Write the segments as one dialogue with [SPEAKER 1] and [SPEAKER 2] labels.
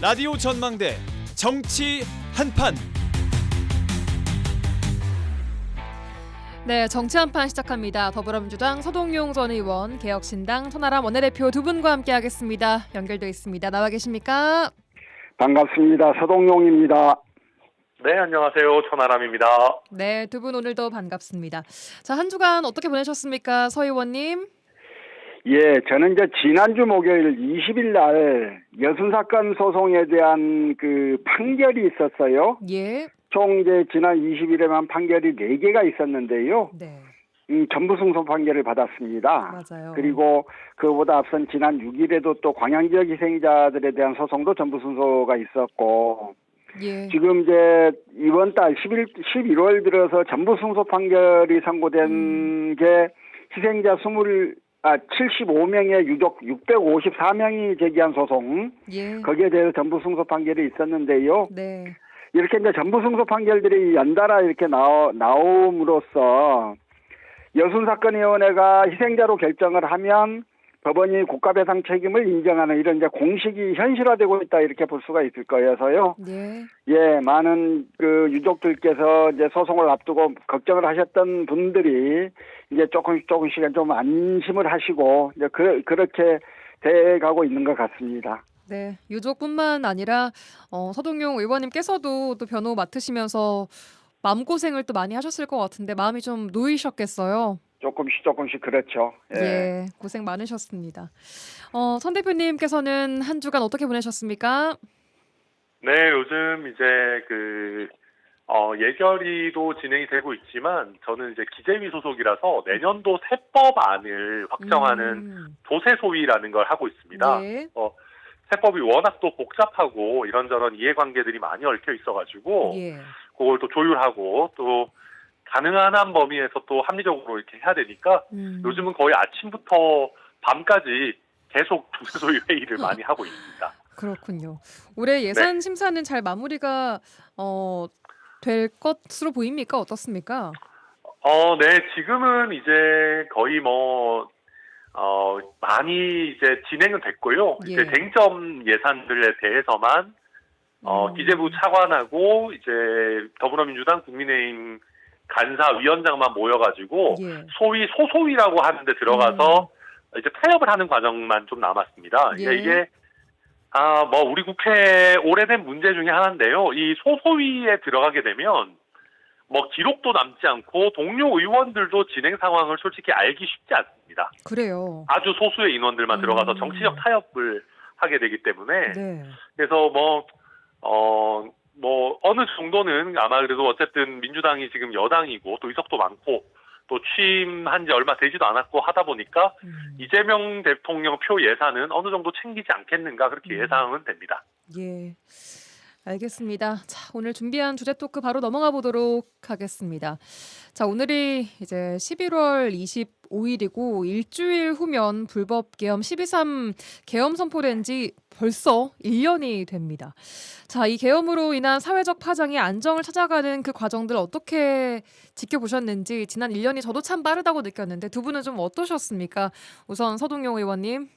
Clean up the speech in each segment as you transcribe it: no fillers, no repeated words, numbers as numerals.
[SPEAKER 1] 라디오 전망대 정치 한판.
[SPEAKER 2] 네, 정치 한판 시작합니다. 더불어민주당 서동용 전 의원, 개혁신당 천하람 원내대표 두 분과 함께하겠습니다. 연결돼 있습니다. 나와 계십니까?
[SPEAKER 3] 반갑습니다. 서동용입니다.
[SPEAKER 4] 네, 안녕하세요. 천하람입니다.
[SPEAKER 2] 네, 두 분 오늘도 반갑습니다. 자, 한 주간 어떻게 보내셨습니까, 서 의원님?
[SPEAKER 3] 예, 저는 이제 지난주 목요일 20일 날 여순사건 소송에 대한 그 판결이 있었어요.
[SPEAKER 2] 예.
[SPEAKER 3] 총 이제 지난 20일에만 판결이 4개가 있었는데요.
[SPEAKER 2] 네,
[SPEAKER 3] 전부 승소 판결을 받았습니다.
[SPEAKER 2] 맞아요.
[SPEAKER 3] 그리고 그보다 앞선 지난 6일에도 또 광양지역 희생자들에 대한 소송도 전부 승소가 있었고,
[SPEAKER 2] 예.
[SPEAKER 3] 지금 이제 이번 달 11월 들어서 전부 승소 판결이 선고된 게 희생자 75명의 유족 654명이 제기한 소송,
[SPEAKER 2] 예.
[SPEAKER 3] 거기에 대해서 전부 승소 판결이 있었는데요.
[SPEAKER 2] 네.
[SPEAKER 3] 이렇게 이제 전부 승소 판결들이 연달아 이렇게 나옴으로써 여순사건위원회가 희생자로 결정을 하면 법원이 국가배상 책임을 인정하는 이런 이제 공식이 현실화되고 있다, 이렇게 볼 수가 있을 거여서요.
[SPEAKER 2] 예.
[SPEAKER 3] 예, 많은 그 유족들께서 이제 소송을 앞두고 걱정을 하셨던 분들이 이제 조금씩은 좀 안심을 하시고 이제 그렇게 돼가고 있는 것 같습니다.
[SPEAKER 2] 네, 유족뿐만 아니라 서동용 의원님께서도 또 변호 맡으시면서 마음고생을 또 많이 하셨을 것 같은데 마음이 좀 놓이셨겠어요.
[SPEAKER 3] 조금씩 그렇죠. 예.
[SPEAKER 2] 예, 고생 많으셨습니다. 선 대표님께서는 한 주간 어떻게 보내셨습니까?
[SPEAKER 4] 네, 요즘 이제 예결위도 진행이 되고 있지만 저는 이제 기재위 소속이라서 내년도 세법안을 확정하는 조세소위라는 걸 하고 있습니다.
[SPEAKER 2] 예.
[SPEAKER 4] 세법이 워낙 또 복잡하고 이런저런 이해관계들이 많이 얽혀 있어가지고
[SPEAKER 2] 예.
[SPEAKER 4] 그걸 또 조율하고 또 가능한 한 범위에서 또 합리적으로 이렇게 해야 되니까 요즘은 거의 아침부터 밤까지 계속 조세소위 회의를 많이 하고 있습니다.
[SPEAKER 2] 그렇군요. 올해 예산
[SPEAKER 4] 네.
[SPEAKER 2] 심사는 잘 마무리가 될 것으로 보입니까? 어떻습니까?
[SPEAKER 4] 네, 지금은 이제 거의 많이 이제 진행은 됐고요.
[SPEAKER 2] 예.
[SPEAKER 4] 이제 쟁점 예산들에 대해서만 기재부 차관하고 이제 더불어민주당 국민의힘 간사위원장만 모여가지고
[SPEAKER 2] 예.
[SPEAKER 4] 소위 소소위라고 하는데 들어가서 이제 타협을 하는 과정만 좀 남았습니다.
[SPEAKER 2] 예.
[SPEAKER 4] 이게 우리 국회 오래된 문제 중에 하나인데요. 이 소소위에 들어가게 되면 기록도 남지 않고 동료 의원들도 진행 상황을 솔직히 알기 쉽지 않습니다.
[SPEAKER 2] 그래요.
[SPEAKER 4] 아주 소수의 인원들만 들어가서 정치적 타협을 하게 되기 때문에
[SPEAKER 2] 네.
[SPEAKER 4] 그래서 어느 정도는 아마 그래도 어쨌든 민주당이 지금 여당이고 또 의석도 많고 또 취임한 지 얼마 되지도 않았고 하다 보니까 이재명 대통령 표 예산은 어느 정도 챙기지 않겠는가 그렇게 예상은 됩니다.
[SPEAKER 2] 예. 알겠습니다. 자, 오늘 준비한 주제 토크 바로 넘어가 보도록 하겠습니다. 자, 오늘이 이제 11월 25일이고 일주일 후면 불법 계엄 12.3 계엄 선포된 지 벌써 1년이 됩니다. 자, 이 계엄으로 인한 사회적 파장이 안정을 찾아가는 그 과정들 어떻게 지켜보셨는지 지난 1년이 저도 참 빠르다고 느꼈는데 두 분은 좀 어떠셨습니까? 우선 서동용 의원님.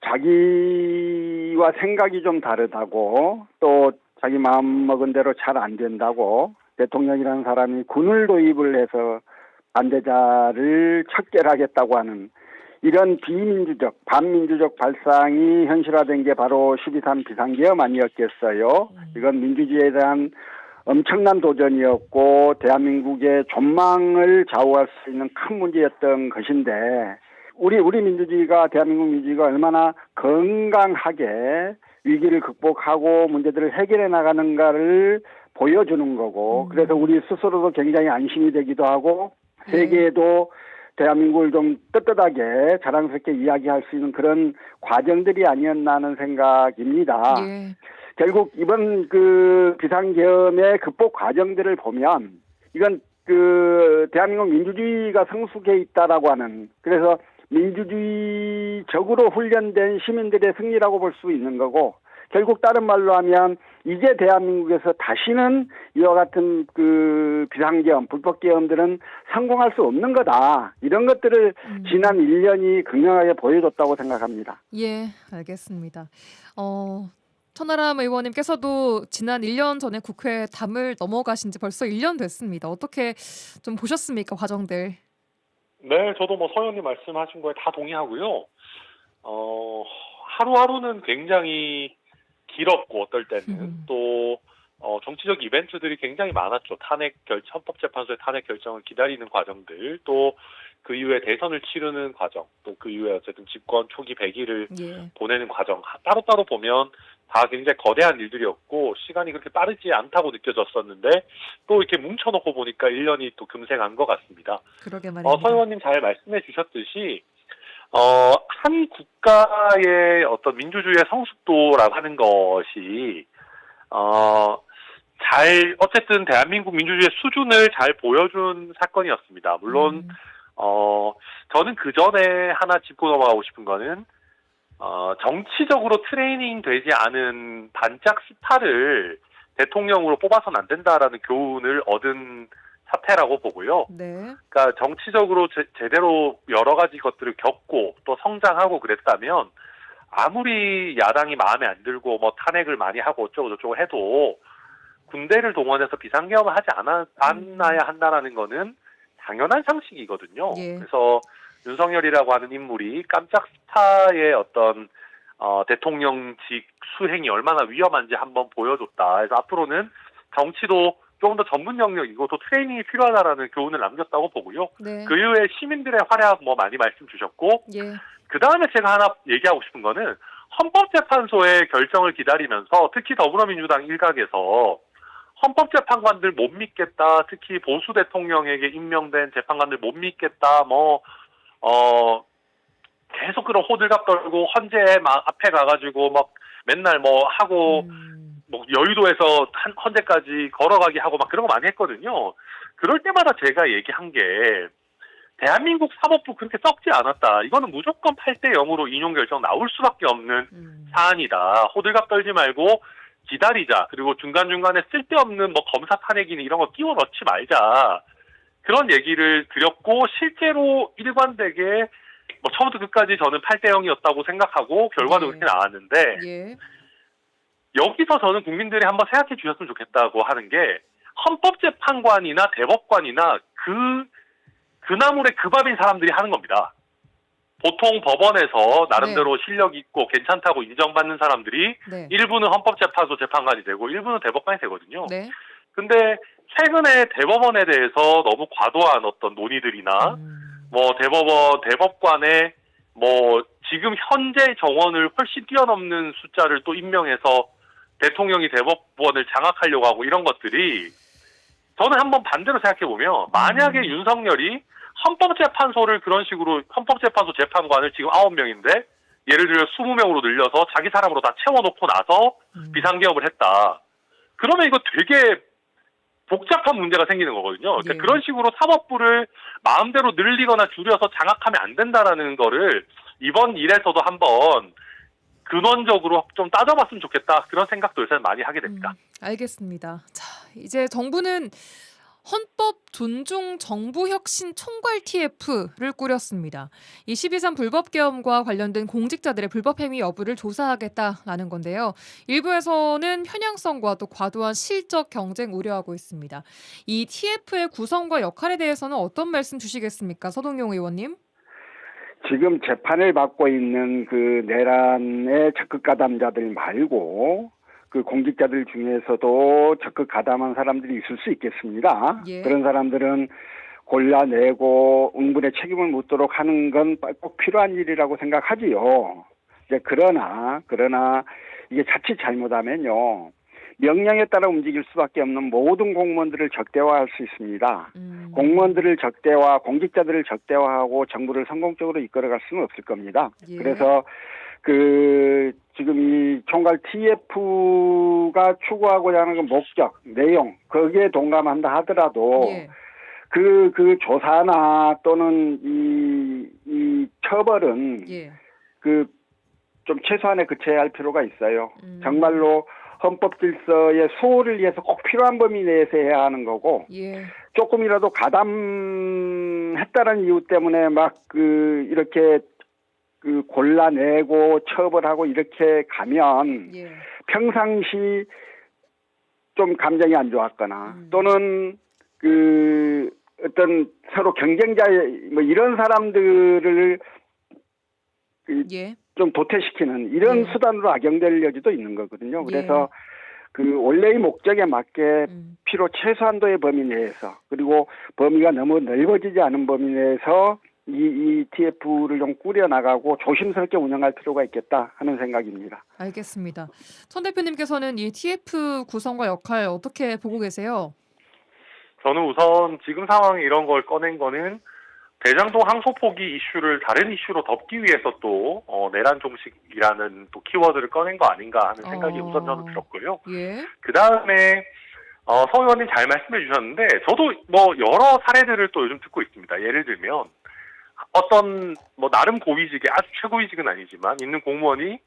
[SPEAKER 3] 자기와 생각이 좀 다르다고, 또 자기 마음먹은 대로 잘 안 된다고 대통령이라는 사람이 군을 도입을 해서 반대자를 척결하겠다고 하는 이런 비민주적, 반민주적 발상이 현실화된 게 바로 12.3 비상계엄 아니었겠어요. 이건 민주주의에 대한 엄청난 도전이었고 대한민국의 존망을 좌우할 수 있는 큰 문제였던 것인데, 우리 민주주의가, 대한민국 민주주의가 얼마나 건강하게 위기를 극복하고 문제들을 해결해 나가는가를 보여주는 거고, 그래서 우리 스스로도 굉장히 안심이 되기도 하고 세계에도 대한민국을 좀 떳떳하게 자랑스럽게 이야기할 수 있는 그런 과정들이 아니었나 하는 생각입니다.
[SPEAKER 2] 예.
[SPEAKER 3] 결국 이번 그 비상계엄의 극복 과정들을 보면 이건 대한민국 민주주의가 성숙해 있다라고 하는, 그래서 민주주의적으로 훈련된 시민들의 승리라고 볼 수 있는 거고, 결국 다른 말로 하면 이제 대한민국에서 다시는 이와 같은 그 비상계엄, 불법계엄들은 성공할 수 없는 거다. 이런 것들을 지난 1년이 극명하게 보여줬다고 생각합니다.
[SPEAKER 2] 예, 알겠습니다. 천하람 의원님께서도 지난 1년 전에 국회 담을 넘어가신 지 벌써 1년 됐습니다. 어떻게 좀 보셨습니까, 과정들?
[SPEAKER 4] 네, 저도 뭐 서 의원님 말씀하신 거에 다 동의하고요. 하루하루는 굉장히 길었고 어떨 때는 또 정치적 이벤트들이 굉장히 많았죠. 헌법재판소의 탄핵 결정을 기다리는 과정들, 또 그 이후에 대선을 치르는 과정, 또 그 이후에 어쨌든 집권 초기 100일을
[SPEAKER 2] 예.
[SPEAKER 4] 보내는 과정, 따로따로 보면 다 굉장히 거대한 일들이었고 시간이 그렇게 빠르지 않다고 느껴졌었는데 또 이렇게 뭉쳐놓고 보니까 1년이 또 금세 간 것 같습니다.
[SPEAKER 2] 그러게 말입니다.
[SPEAKER 4] 서 의원님 잘 말씀해 주셨듯이 한 국가의 어떤 민주주의의 성숙도라고 하는 것이 어쨌든 대한민국 민주주의의 수준을 잘 보여준 사건이었습니다. 물론 저는 그 전에 하나 짚고 넘어가고 싶은 거는 정치적으로 트레이닝 되지 않은 반짝 스타를 대통령으로 뽑아서는 안 된다라는 교훈을 얻은 사태라고 보고요.
[SPEAKER 2] 네.
[SPEAKER 4] 그러니까 정치적으로 제대로 여러 가지 것들을 겪고 또 성장하고 그랬다면 아무리 야당이 마음에 안 들고 뭐 탄핵을 많이 하고 어쩌고 저쩌고 해도 군대를 동원해서 비상계엄을 하지 않아야 한다라는 거는 당연한 상식이거든요.
[SPEAKER 2] 예.
[SPEAKER 4] 그래서 윤석열이라고 하는 인물이 깜짝 스타의 어떤 대통령직 수행이 얼마나 위험한지 한번 보여줬다. 그래서 앞으로는 정치도 조금 더 전문 영역이고 또 트레이닝이 필요하다라는 교훈을 남겼다고 보고요.
[SPEAKER 2] 네.
[SPEAKER 4] 그 이후에 시민들의 활약 뭐 많이 말씀 주셨고
[SPEAKER 2] 예.
[SPEAKER 4] 그 다음에 제가 하나 얘기하고 싶은 거는 헌법재판소의 결정을 기다리면서 특히 더불어민주당 일각에서 헌법재판관들 못 믿겠다. 특히 보수 대통령에게 임명된 재판관들 못 믿겠다. 계속 그런 호들갑 떨고 헌재 막 앞에 가가지고 막 맨날 뭐 하고 뭐 여의도에서 헌재까지 걸어가기 하고 막 그런 거 많이 했거든요. 그럴 때마다 제가 얘기한 게 대한민국 사법부 그렇게 썩지 않았다. 이거는 무조건 8대0으로 인용 결정 나올 수밖에 없는 사안이다. 호들갑 떨지 말고 기다리자. 그리고 중간중간에 쓸데없는 뭐 검사 탄핵이니 이런 거 끼워 넣지 말자. 그런 얘기를 드렸고 실제로 일관되게 뭐 처음부터 끝까지 저는 8대0이었다고 생각하고 결과도 그렇게 나왔는데
[SPEAKER 2] 예.
[SPEAKER 4] 여기서 저는 국민들이 한번 생각해 주셨으면 좋겠다고 하는 게 헌법재판관이나 대법관이나 그 나물에 그 밥인 사람들이 하는 겁니다. 보통 법원에서 나름대로 실력 있고 괜찮다고 인정받는 사람들이
[SPEAKER 2] 네.
[SPEAKER 4] 일부는 헌법재판소 재판관이 되고 일부는 대법관이 되거든요.
[SPEAKER 2] 네.
[SPEAKER 4] 근데 최근에 대법원에 대해서 너무 과도한 어떤 논의들이나 뭐 대법관의 뭐 지금 현재 정원을 훨씬 뛰어넘는 숫자를 또 임명해서 대통령이 대법원을 장악하려고 하고 이런 것들이 저는 한번 반대로 생각해보면 만약에 윤석열이 헌법재판소를 그런 식으로 헌법재판소 재판관을 지금 9명인데 예를 들어 20명으로 늘려서 자기 사람으로 다 채워놓고 나서 비상계엄을 했다. 그러면 이거 되게 복잡한 문제가 생기는 거거든요. 그러니까
[SPEAKER 2] 예.
[SPEAKER 4] 그런 식으로 사법부를 마음대로 늘리거나 줄여서 장악하면 안 된다라는 거를 이번 일에서도 한번 근원적으로 좀 따져봤으면 좋겠다. 그런 생각도 요새 많이 하게 됩니다.
[SPEAKER 2] 알겠습니다. 자, 이제 정부는 헌법 존중 정부 혁신 총괄 TF를 꾸렸습니다. 이 12.3 불법계엄과 관련된 공직자들의 불법 행위 여부를 조사하겠다라는 건데요. 일부에서는 편향성과 또 과도한 실적 경쟁 우려하고 있습니다. 이 TF의 구성과 역할에 대해서는 어떤 말씀 주시겠습니까? 서동용 의원님.
[SPEAKER 3] 지금 재판을 받고 있는 그 내란의 적극 가담자들 말고 그 공직자들 중에서도 적극 가담한 사람들이 있을 수 있겠습니다.
[SPEAKER 2] 예.
[SPEAKER 3] 그런 사람들은 골라내고 응분의 책임을 묻도록 하는 건 꼭 필요한 일이라고 생각하지요. 이제 그러나 이게 자칫 잘못하면요. 명령에 따라 움직일 수밖에 없는 모든 공무원들을 적대화할 수 있습니다. 공무원들을 적대화, 공직자들을 적대화하고 정부를 성공적으로 이끌어갈 수는 없을 겁니다.
[SPEAKER 2] 예.
[SPEAKER 3] 그래서 지금 이 총괄 TF가 추구하고자 하는 그 목적, 내용, 거기에 동감한다 하더라도
[SPEAKER 2] 예.
[SPEAKER 3] 그 조사나 또는 이 처벌은
[SPEAKER 2] 예.
[SPEAKER 3] 그 좀 최소한에 그쳐야 할 필요가 있어요. 정말로 헌법 질서의 수호를 위해서 꼭 필요한 범위 내에서 해야 하는 거고
[SPEAKER 2] 예.
[SPEAKER 3] 조금이라도 가담했다는 이유 때문에 막 이렇게 골라내고 처벌하고 이렇게 가면
[SPEAKER 2] 예.
[SPEAKER 3] 평상시 좀 감정이 안 좋았거나 또는 어떤 서로 경쟁자 뭐 이런 사람들을
[SPEAKER 2] 예.
[SPEAKER 3] 좀 도태시키는 이런
[SPEAKER 2] 예.
[SPEAKER 3] 수단으로 악용될 여지도 있는 거거든요.
[SPEAKER 2] 예.
[SPEAKER 3] 그래서 원래의 목적에 맞게
[SPEAKER 2] 음.
[SPEAKER 3] 필요 최소한도의 범위 내에서 그리고 범위가 너무 넓어지지 않은 범위 내에서 이 TF를 좀 꾸려나가고 조심스럽게 운영할 필요가 있겠다 하는 생각입니다.
[SPEAKER 2] 알겠습니다. 천 대표님께서는 이 TF 구성과 역할 어떻게 보고 계세요?
[SPEAKER 4] 저는 우선 지금 상황에 이런 걸 꺼낸 거는 대장동 항소포기 이슈를 다른 이슈로 덮기 위해서 또 내란 종식이라는 또 키워드를 꺼낸 거 아닌가 하는 생각이 우선 저는 들었고요.
[SPEAKER 2] 예.
[SPEAKER 4] 그 다음에 서 의원님 잘 말씀해 주셨는데 저도 뭐 여러 사례들을 또 요즘 듣고 있습니다. 예를 들면 어떤 뭐 나름 고위직에 아주 최고위직은 아니지만 있는 공무원이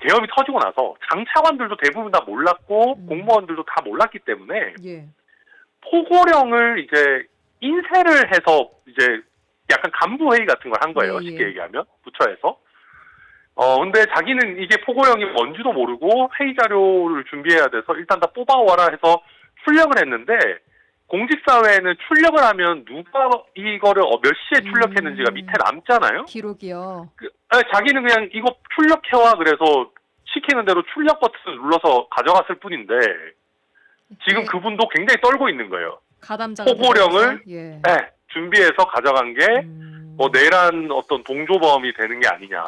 [SPEAKER 4] 계엄이 터지고 나서 장차관들도 대부분 다 몰랐고 공무원들도 다 몰랐기 때문에
[SPEAKER 2] 예.
[SPEAKER 4] 포고령을 이제 인쇄를 해서 이제 약간 간부 회의 같은 걸 한 거예요.
[SPEAKER 2] 예, 예.
[SPEAKER 4] 쉽게 얘기하면 부처에서. 근데 자기는 이게 포고령이 뭔지도 모르고 회의 자료를 준비해야 돼서 일단 다 뽑아와라 해서 출력을 했는데 공직사회는 출력을 하면 누가 이거를 몇 시에 출력했는지가 밑에 남잖아요.
[SPEAKER 2] 기록이요.
[SPEAKER 4] 자기는 그냥 이거 출력해와 그래서 시키는 대로 출력 버튼을 눌러서 가져갔을 뿐인데 지금
[SPEAKER 2] 예.
[SPEAKER 4] 그분도 굉장히 떨고 있는 거예요.
[SPEAKER 2] 가담자가
[SPEAKER 4] 포고령을
[SPEAKER 2] 예.
[SPEAKER 4] 네, 준비해서 가져간 게 뭐 내란 어떤 동조범이 되는 게 아니냐.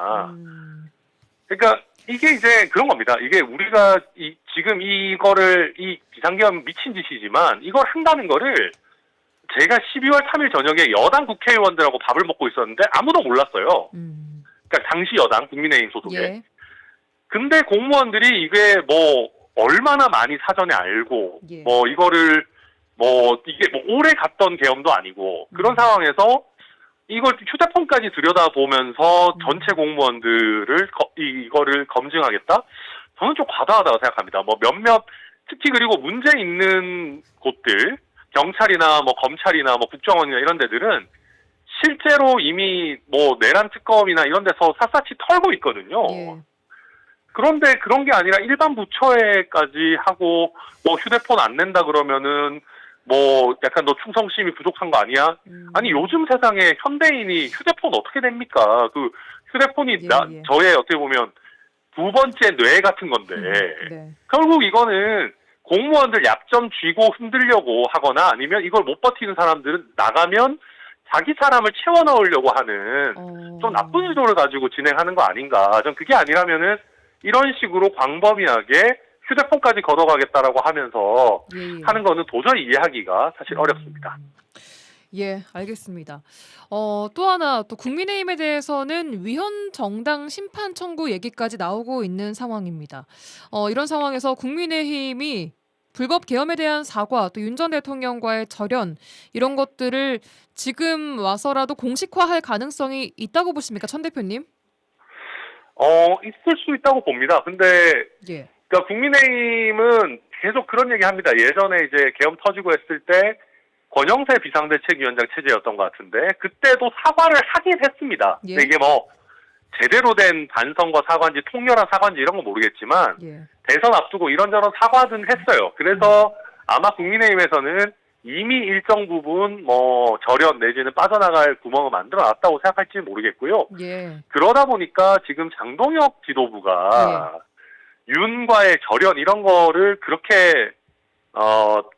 [SPEAKER 4] 그러니까 이게 이제 그런 겁니다. 이게 우리가 지금 이거를 이 비상계엄 미친 짓이지만 이걸 한다는 거를 제가 12월 3일 저녁에 여당 국회의원들하고 밥을 먹고 있었는데 아무도 몰랐어요. 그러니까 당시 여당 국민의힘 소속에.
[SPEAKER 2] 예.
[SPEAKER 4] 근데 공무원들이 이게 뭐 얼마나 많이 사전에 알고
[SPEAKER 2] 예.
[SPEAKER 4] 뭐 이거를 뭐 이게 뭐 오래 갔던 계엄도 아니고 그런 상황에서 이걸 휴대폰까지 들여다보면서 전체 공무원들을 이거를 검증하겠다? 저는 좀 과다하다고 생각합니다. 뭐 몇몇 특히 그리고 문제 있는 곳들 경찰이나 뭐 검찰이나 뭐 국정원이나 이런 데들은 실제로 이미 뭐 내란 특검이나 이런 데서 샅샅이 털고 있거든요.
[SPEAKER 2] 예.
[SPEAKER 4] 그런데 그런 게 아니라 일반 부처에까지 하고 뭐 휴대폰 안 낸다 그러면은 뭐 약간 너 충성심이 부족한 거 아니야? 아니 요즘 세상에 현대인이 휴대폰 어떻게 냅니까? 그 휴대폰이
[SPEAKER 2] 예.
[SPEAKER 4] 저의 어떻게 보면 두 번째 뇌 같은 건데
[SPEAKER 2] 네.
[SPEAKER 4] 결국 이거는 공무원들 약점 쥐고 흔들려고 하거나 아니면 이걸 못 버티는 사람들은 나가면 자기 사람을 채워 넣으려고 하는 좀 나쁜 의도를 가지고 진행하는 거 아닌가? 전 그게 아니라면은 이런 식으로 광범위하게 휴대폰까지 걷어가겠다라고 하면서
[SPEAKER 2] 예.
[SPEAKER 4] 하는 거는 도저히 이해하기가 사실 어렵습니다.
[SPEAKER 2] 예, 알겠습니다. 또 하나 또 국민의힘에 대해서는 위헌 정당 심판 청구 얘기까지 나오고 있는 상황입니다. 이런 상황에서 국민의힘이 불법 계엄에 대한 사과, 또 윤 전 대통령과의 절연 이런 것들을 지금 와서라도 공식화할 가능성이 있다고 보십니까, 천 대표님?
[SPEAKER 4] 있을 수 있다고 봅니다. 근데
[SPEAKER 2] 예.
[SPEAKER 4] 그러니까 국민의힘은 계속 그런 얘기합니다. 예전에 이제 계엄 터지고 했을 때 권영세 비상대책위원장 체제였던 것 같은데 그때도 사과를 하긴 했습니다.
[SPEAKER 2] 예.
[SPEAKER 4] 근데 이게 뭐 제대로 된 반성과 사과인지 통렬한 사과인지 이런 건 모르겠지만
[SPEAKER 2] 예.
[SPEAKER 4] 대선 앞두고 이런저런 사과는 했어요. 그래서 아마 국민의힘에서는 이미 일정 부분 뭐 절연 내지는 빠져나갈 구멍을 만들어놨다고 생각할지는 모르겠고요.
[SPEAKER 2] 예.
[SPEAKER 4] 그러다 보니까 지금 장동혁 지도부가 윤과의 절연 이런 거를 그렇게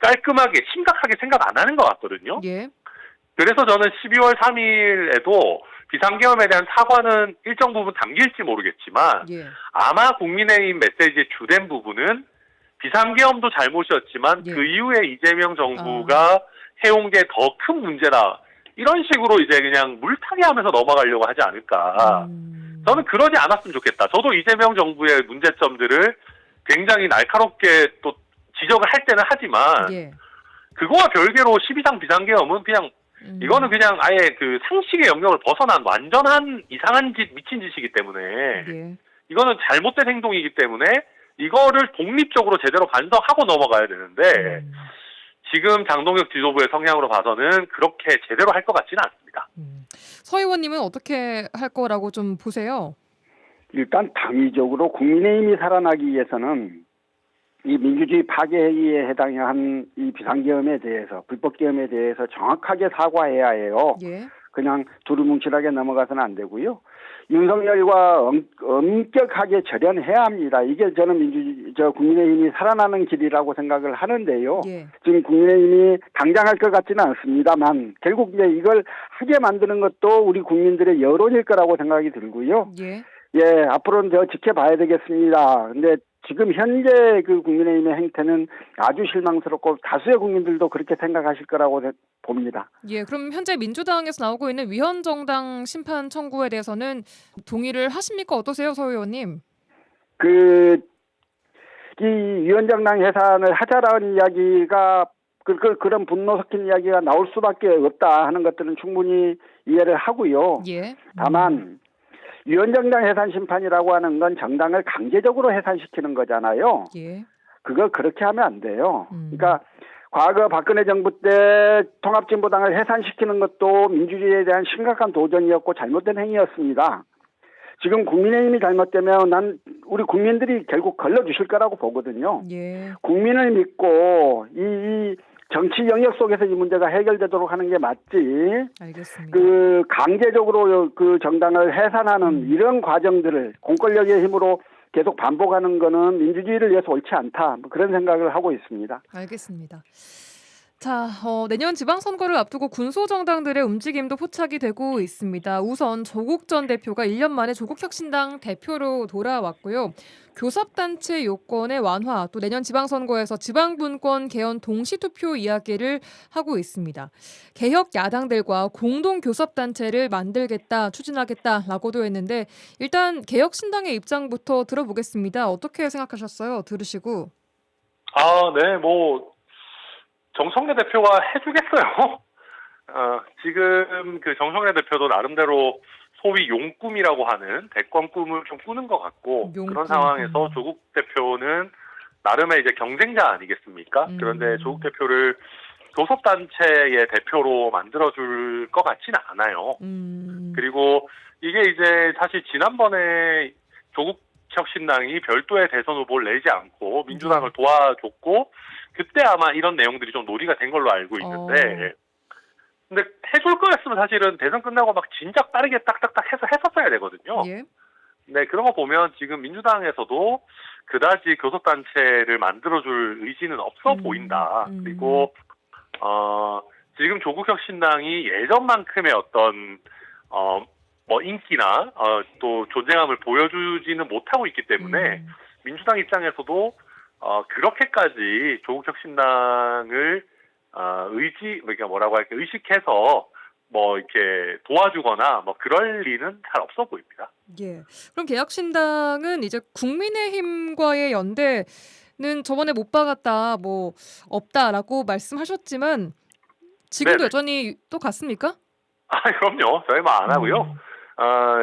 [SPEAKER 4] 깔끔하게 심각하게 생각 안 하는 것 같거든요.
[SPEAKER 2] 예.
[SPEAKER 4] 그래서 저는 12월 3일에도 비상계엄에 대한 사과는 일정 부분 담길지 모르겠지만
[SPEAKER 2] 예.
[SPEAKER 4] 아마 국민의힘 메시지의 주된 부분은 비상계엄도 잘못이었지만
[SPEAKER 2] 예.
[SPEAKER 4] 그 이후에 이재명 정부가 해온 게 더 큰 문제다. 이런 식으로 이제 그냥 물타기 하면서 넘어가려고 하지 않을까. 저는 그러지 않았으면 좋겠다. 저도 이재명 정부의 문제점들을 굉장히 날카롭게 또 지적을 할 때는 하지만
[SPEAKER 2] 예.
[SPEAKER 4] 그거와 별개로 12상 비상계엄은 그냥 이거는 그냥 아예 그 상식의 영역을 벗어난 완전한 이상한 짓, 미친 짓이기 때문에
[SPEAKER 2] 예.
[SPEAKER 4] 이거는 잘못된 행동이기 때문에 이거를 독립적으로 제대로 반성하고 넘어가야 되는데 지금 장동혁 지도부의 성향으로 봐서는 그렇게 제대로 할 것 같지는 않습니다.
[SPEAKER 2] 서 의원님은 어떻게 할 거라고 좀 보세요?
[SPEAKER 3] 일단 당위적으로 국민의힘이 살아나기 위해서는 이 민주주의 파괴 행위에 해당한 이 비상계엄에 대해서 불법계엄에 대해서 정확하게 사과해야 해요.
[SPEAKER 2] 예.
[SPEAKER 3] 그냥 두루뭉실하게 넘어가서는 안 되고요. 윤석열과 엄격하게 절연해야 합니다. 이게 저는 국민의힘이 살아나는 길이라고 생각을 하는데요.
[SPEAKER 2] 예.
[SPEAKER 3] 지금 국민의힘이 당장 할 것 같지는 않습니다만 결국 이제 이걸 하게 만드는 것도 우리 국민들의 여론일 거라고 생각이 들고요.
[SPEAKER 2] 예.
[SPEAKER 3] 예, 앞으로는 더 지켜봐야 되겠습니다. 근데 지금 현재 그 국민의힘의 행태는 아주 실망스럽고 다수의 국민들도 그렇게 생각하실 거라고 봅니다.
[SPEAKER 2] 예. 그럼 현재 민주당에서 나오고 있는 위헌정당 심판 청구에 대해서는 동의를 하십니까? 어떠세요, 서 의원님?
[SPEAKER 3] 이 위헌정당 해산을 하자라는 이야기가 그런 분노 섞인 이야기가 나올 수밖에 없다 하는 것들은 충분히 이해를 하고요.
[SPEAKER 2] 예.
[SPEAKER 3] 다만 위헌정당 해산 심판이라고 하는 건 정당을 강제적으로 해산시키는 거잖아요.
[SPEAKER 2] 예.
[SPEAKER 3] 그거 그렇게 하면 안 돼요. 그러니까 과거 박근혜 정부 때 통합진보당을 해산시키는 것도 민주주의에 대한 심각한 도전이었고 잘못된 행위였습니다. 지금 국민의힘이 잘못되면 난 우리 국민들이 결국 걸러주실 거라고 보거든요.
[SPEAKER 2] 예.
[SPEAKER 3] 국민을 믿고 이 정치 영역 속에서 이 문제가 해결되도록 하는 게 맞지.
[SPEAKER 2] 알겠습니다.
[SPEAKER 3] 그 강제적으로 그 정당을 해산하는 이런 과정들을 공권력의 힘으로 계속 반복하는 거는 민주주의를 위해서 옳지 않다. 뭐 그런 생각을 하고 있습니다.
[SPEAKER 2] 알겠습니다. 자, 내년 지방선거를 앞두고 군소정당들의 움직임도 포착이 되고 있습니다. 우선 조국 전 대표가 1년 만에 조국혁신당 대표로 돌아왔고요. 교섭단체 요건의 완화, 또 내년 지방선거에서 지방분권 개헌 동시투표 이야기를 하고 있습니다. 개혁 야당들과 공동 교섭단체를 만들겠다, 추진하겠다라고도 했는데 일단 개혁신당의 입장부터 들어보겠습니다. 어떻게 생각하셨어요? 들으시고.
[SPEAKER 4] 네, 정성래 대표가 해주겠어요. 지금 그 정성래 대표도 나름대로 소위 용꿈이라고 하는 대권 꿈을 좀 꾸는 것 같고 그런 상황에서 조국 대표는 나름의 이제 경쟁자 아니겠습니까? 그런데 조국 대표를 교섭단체의 대표로 만들어줄 것 같지는 않아요. 그리고 이게 이제 사실 지난번에 조국혁신당이 별도의 대선 후보를 내지 않고 민주당을 도와줬고 그때 아마 이런 내용들이 좀 논의가 된 걸로 알고 있는데 근데 해줄 거였으면 사실은 대선 끝나고 막 진작 빠르게 딱딱딱 해서 했었어야 되거든요.
[SPEAKER 2] 예.
[SPEAKER 4] 네, 그런 거 보면 지금 민주당에서도 그다지 교섭단체를 만들어줄 의지는 없어 보인다. 그리고 지금 조국혁신당이 예전만큼의 어떤 인기나 또 존재감을 보여주지는 못하고 있기 때문에 민주당 입장에서도 그렇게까지 조국혁신당을 의식해서 이렇게 도와주거나 그럴 리는 잘 없어 보입니다.
[SPEAKER 2] 예. 그럼 개혁신당은 이제 국민의힘과의 연대는 저번에 못 박았다, 없다라고 말씀하셨지만 지금도
[SPEAKER 4] 네네.
[SPEAKER 2] 여전히 또 같습니까?
[SPEAKER 4] 그럼요. 저희 안 하고요.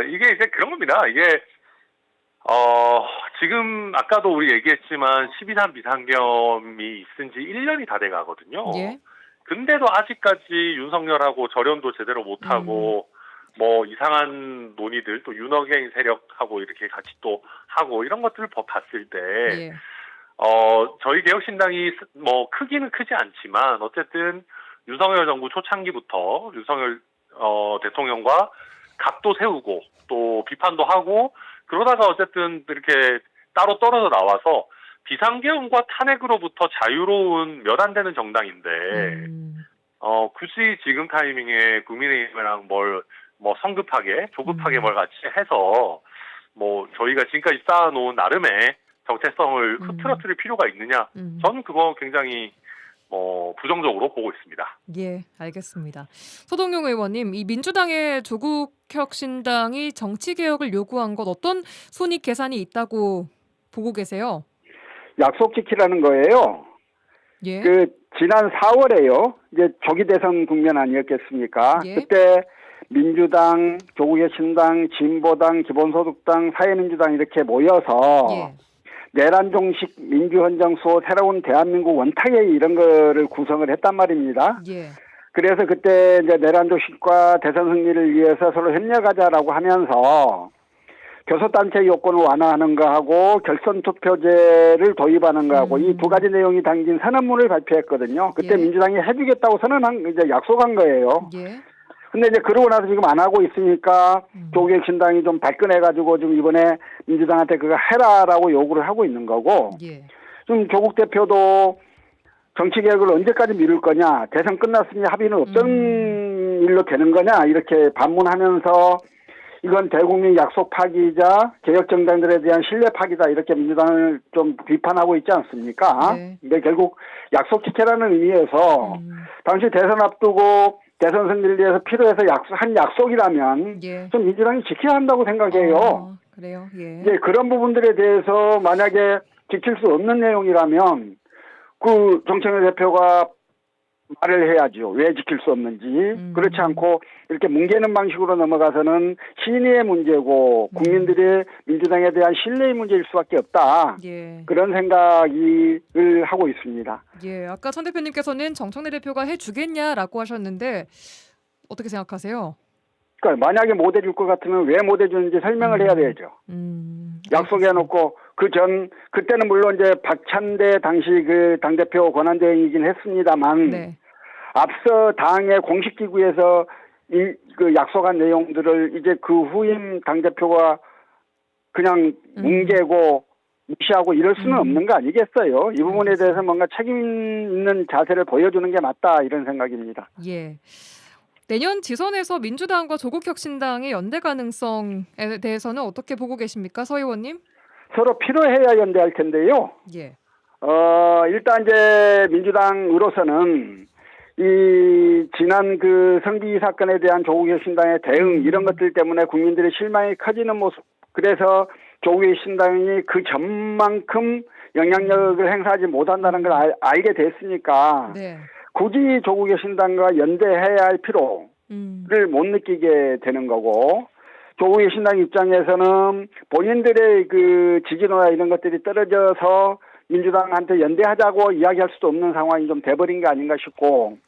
[SPEAKER 4] 이게 이제 그런 겁니다. 이게 지금 아까도 우리 얘기했지만 12.3 비상계엄이 있은 지 1년이 다 돼 가거든요.
[SPEAKER 2] 예.
[SPEAKER 4] 근데도 아직까지 윤석열하고 절연도 제대로 못하고 이상한 논의들 또 윤핵관 세력하고 이렇게 같이 또 하고 이런 것들을 봤을 때
[SPEAKER 2] 예.
[SPEAKER 4] 저희 개혁신당이 크기는 크지 않지만 어쨌든 윤석열 정부 초창기부터 윤석열 대통령과 각도 세우고 또 비판도 하고 그러다가 어쨌든 이렇게 따로 떨어져 나와서 비상계엄과 탄핵으로부터 자유로운 몇 안 되는 정당인데 굳이 지금 타이밍에 국민의힘이랑 성급하게 조급하게 뭘 같이 해서 저희가 지금까지 쌓아놓은 나름의 정체성을 흐트러뜨릴 필요가 있느냐? 저는 그거 굉장히 부정적으로 보고 있습니다.
[SPEAKER 2] 예, 알겠습니다. 소동용 의원님, 이 민주당의 조국혁신당이 정치개혁을 요구한 것 어떤 손익 계산이 있다고 보고 계세요?
[SPEAKER 3] 약속 지키라는 거예요.
[SPEAKER 2] 예.
[SPEAKER 3] 지난 4월에요. 이제 조기 대선 국면 아니었겠습니까?
[SPEAKER 2] 예.
[SPEAKER 3] 그때 민주당, 조국의 신당, 진보당, 기본소득당, 사회민주당 이렇게 모여서
[SPEAKER 2] 예.
[SPEAKER 3] 내란 종식 민주헌정 수호 새로운 대한민국 원탁회의 이런 거를 구성을 했단 말입니다.
[SPEAKER 2] 예.
[SPEAKER 3] 그래서 그때 이제 내란 종식과 대선 승리를 위해서 서로 협력하자라고 하면서 교섭단체 요건을 완화하는 거하고 결선 투표제를 도입하는 거하고 이 두 가지 내용이 담긴 선언문을 발표했거든요. 그때
[SPEAKER 2] 예.
[SPEAKER 3] 민주당이 해주겠다고 이제 약속한 거예요.
[SPEAKER 2] 예.
[SPEAKER 3] 근데 이제 그러고 나서 지금 안 하고 있으니까 조국의 신당이 좀 발끈해가지고 좀 이번에 민주당한테 그거 해라라고 요구를 하고 있는 거고
[SPEAKER 2] 예.
[SPEAKER 3] 좀 조국 대표도 정치 개혁을 언제까지 미룰 거냐, 대선 끝났으니 합의는 어떤 일로 되는 거냐 이렇게 반문하면서 이건 대국민 약속 파기이자 개혁 정당들에 대한 신뢰 파기다 이렇게 민주당을 좀 비판하고 있지 않습니까?
[SPEAKER 2] 네.
[SPEAKER 3] 근데 결국 약속 지켜라는 의미에서 당시 대선 앞두고 대선 승리를 위해서 필요해서 한 약속이라면
[SPEAKER 2] 예.
[SPEAKER 3] 좀 민주당이 지켜야 한다고 생각해요.
[SPEAKER 2] 그래요. 예.
[SPEAKER 3] 이제 그런 부분들에 대해서 만약에 지킬 수 없는 내용이라면 그 정청래 대표가 말을 해야죠. 왜 지킬 수 없는지. 그렇지 않고 이렇게 뭉개는 방식으로 넘어가서는 신의의 문제고 국민들의 민주당에 대한 신뢰의 문제일 수밖에 없다.
[SPEAKER 2] 예.
[SPEAKER 3] 그런 생각을 하고 있습니다.
[SPEAKER 2] 예. 아까 천 대표님께서는 정청래 대표가 해주겠냐라고 하셨는데 어떻게 생각하세요?
[SPEAKER 3] 그러니까 만약에 못 해줄 것 같으면 왜 못 해주는지 설명을 해야 되죠. 약속해놓고 그때는 물론 이제 박찬대 당시 그 당대표 권한대행이긴 했습니다만
[SPEAKER 2] 네.
[SPEAKER 3] 앞서 당의 공식기구에서 그 약속한 내용들을 이제 그 후임 당대표가 그냥 뭉개고 무시하고 이럴 수는 없는 거 아니겠어요? 이 부분에 대해서 뭔가 책임 있는 자세를 보여주는 게 맞다 이런 생각입니다.
[SPEAKER 2] 예. 내년 지선에서 민주당과 조국혁신당의 연대 가능성에 대해서는 어떻게 보고 계십니까, 서 의원님?
[SPEAKER 3] 서로 필요해야 연대할 텐데요.
[SPEAKER 2] 예.
[SPEAKER 3] 일단 이제 민주당으로서는 이 지난 그 성비 사건에 대한 조국혁신당의 대응 이런 것들 때문에 국민들의 실망이 커지는 모습. 그래서 조국혁신당이 그 전만큼 영향력을 행사하지 못한다는 걸 알게 됐으니까
[SPEAKER 2] 네.
[SPEAKER 3] 굳이 조국혁신당과 연대해야 할 필요를 못 느끼게 되는 거고 조국의 신당 입장에서는 본인들의 그 지지도나 이런 것들이 떨어져서 민주당한테 연대하자고 이야기할 수도 없는 상황이 좀 돼버린 게 아닌가 싶고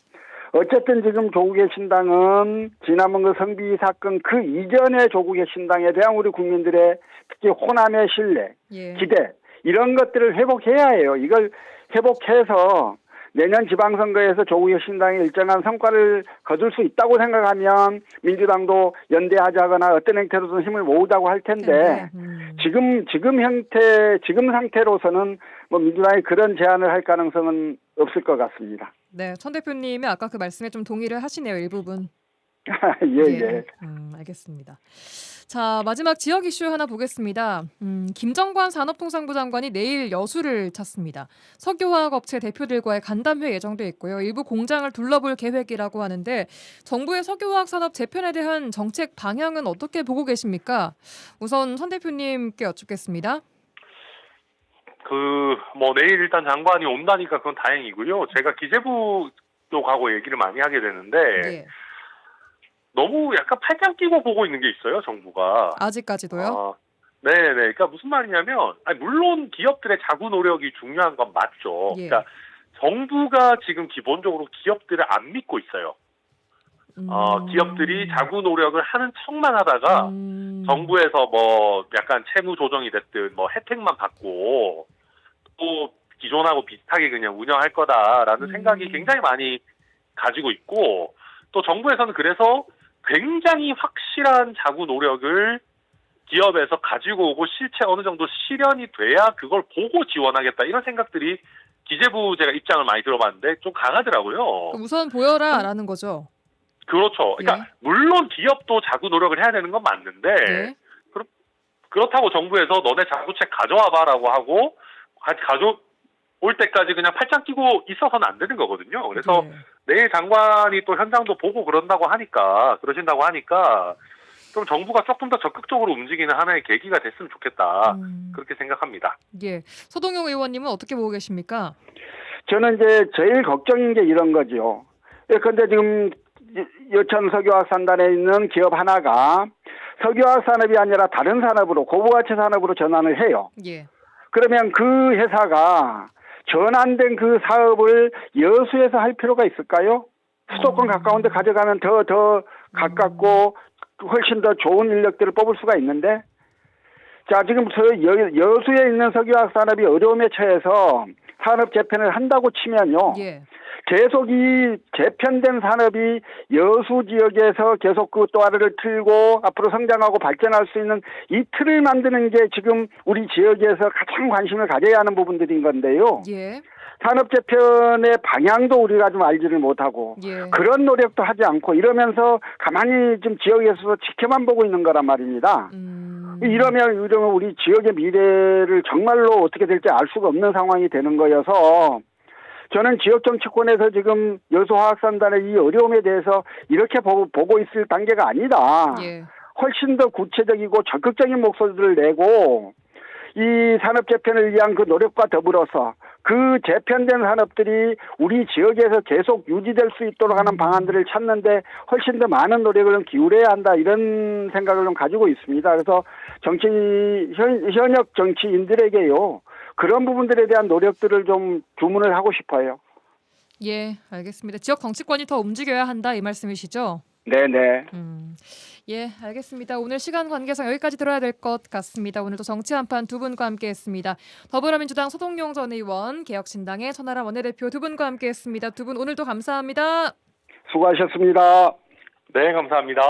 [SPEAKER 3] 어쨌든 지금 조국의 신당은 지난번 그 성비 사건 그 이전의 조국의 신당에 대한 우리 국민들의 특히 호남의 신뢰,
[SPEAKER 2] 예.
[SPEAKER 3] 기대 이런 것들을 회복해야 해요. 이걸 회복해서 내년 지방선거에서 조국의 신당이 일정한 성과를 거둘 수 있다고 생각하면 민주당도 연대하자거나 어떤 형태로든 힘을 모으자고 할 텐데 지금 상태로서는 뭐 민주당이 그런 제안을 할 가능성은 없을 것 같습니다.
[SPEAKER 2] 네, 천 대표님이 아까 그 말씀에 좀 동의를 하시네요, 일부분.
[SPEAKER 3] 예.
[SPEAKER 2] 알겠습니다. 자, 마지막 지역 이슈 하나 보겠습니다. 김정관 산업통상부 장관이 내일 여수를 찾습니다. 석유화학 업체 대표들과의 간담회 예정돼 있고요. 일부 공장을 둘러볼 계획이라고 하는데 정부의 석유화학 산업 재편에 대한 정책 방향은 어떻게 보고 계십니까? 우선 천 대표님께 여쭙겠습니다.
[SPEAKER 4] 내일 일단 장관이 온다니까 그건 다행이고요. 제가 기재부 쪽하고 얘기를 많이 하게 되는데
[SPEAKER 2] 예.
[SPEAKER 4] 너무 약간 팔짱 끼고 보고 있는 게 있어요, 정부가.
[SPEAKER 2] 아직까지도요?
[SPEAKER 4] 네네. 그러니까 무슨 말이냐면, 물론 기업들의 자구 노력이 중요한 건 맞죠.
[SPEAKER 2] 예.
[SPEAKER 4] 그러니까 정부가 지금 기본적으로 기업들을 안 믿고 있어요. 기업들이 자구 노력을 하는 척만 하다가 정부에서 뭐 약간 채무 조정이 됐든 뭐 혜택만 받고 또 기존하고 비슷하게 그냥 운영할 거다라는 생각이 굉장히 많이 가지고 있고 또 정부에서는 그래서 굉장히 확실한 자구 노력을 기업에서 가지고 오고 실체 어느 정도 실현이 돼야 그걸 보고 지원하겠다 이런 생각들이 기재부 제가 입장을 많이 들어봤는데 좀 강하더라고요.
[SPEAKER 2] 우선 보여라라는 거죠.
[SPEAKER 4] 그렇죠. 그러니까 물론 기업도 자구 노력을 해야 되는 건 맞는데
[SPEAKER 2] 예.
[SPEAKER 4] 그렇다고 정부에서 너네 자구책 가져와봐라고 하고 가져올 때까지 그냥 팔짱 끼고 있어서는 안 되는 거거든요. 그래서 내일 장관이 또 현장도 보고 그러신다고 하니까 좀 정부가 조금 더 적극적으로 움직이는 하나의 계기가 됐으면 좋겠다. 그렇게 생각합니다.
[SPEAKER 2] 예. 서동영 의원님은 어떻게 보고 계십니까?
[SPEAKER 3] 저는 이제 제일 걱정인 게 이런 거죠. 그런데 지금 여천 석유화학산단에 있는 기업 하나가 석유화학 산업이 아니라 다른 산업으로 고부가치 산업으로 전환을 해요.
[SPEAKER 2] 예.
[SPEAKER 3] 그러면 그 회사가 전환된 그 사업을 여수에서 할 필요가 있을까요? 수도권 가까운 데 가져가면 더 가깝고 훨씬 더 좋은 인력들을 뽑을 수가 있는데, 자, 지금 여수에 있는 석유화학 산업이 어려움에 처해서 산업 재편을 한다고 치면요.
[SPEAKER 2] 예.
[SPEAKER 3] 계속 이 재편된 산업이 여수 지역에서 계속 그 또아를 틀고 앞으로 성장하고 발전할 수 있는 이 틀을 만드는 게 지금 우리 지역에서 가장 관심을 가져야 하는 부분들인 건데요.
[SPEAKER 2] 예.
[SPEAKER 3] 산업 재편의 방향도 우리가 좀 알지를 못하고
[SPEAKER 2] 예.
[SPEAKER 3] 그런 노력도 하지 않고 이러면서 가만히 좀 지역에서 지켜만 보고 있는 거란 말입니다. 이러면 우리 지역의 미래를 정말로 어떻게 될지 알 수가 없는 상황이 되는 거여서 저는 지역 정치권에서 지금 여수화학산단의 이 어려움에 대해서 이렇게 보고 있을 단계가 아니다.
[SPEAKER 2] 예.
[SPEAKER 3] 훨씬 더 구체적이고 적극적인 목소리를 내고 이 산업 재편을 위한 그 노력과 더불어서 그 재편된 산업들이 우리 지역에서 계속 유지될 수 있도록 하는 방안들을 찾는데 훨씬 더 많은 노력을 좀 기울여야 한다, 이런 생각을 좀 가지고 있습니다. 그래서 현역 정치인들에게요, 그런 부분들에 대한 노력들을 좀 주문을 하고 싶어요.
[SPEAKER 2] 예, 알겠습니다. 지역 정치권이 더 움직여야 한다 이 말씀이시죠?
[SPEAKER 3] 네네.
[SPEAKER 2] 예, 알겠습니다. 오늘 시간 관계상 여기까지 들어야 될 것 같습니다. 오늘도 정치 한판 두 분과 함께했습니다. 더불어민주당 서동용 전 의원, 개혁신당의 천하람 원내대표 두 분과 함께했습니다. 두 분 오늘도 감사합니다.
[SPEAKER 3] 수고하셨습니다.
[SPEAKER 4] 네, 감사합니다.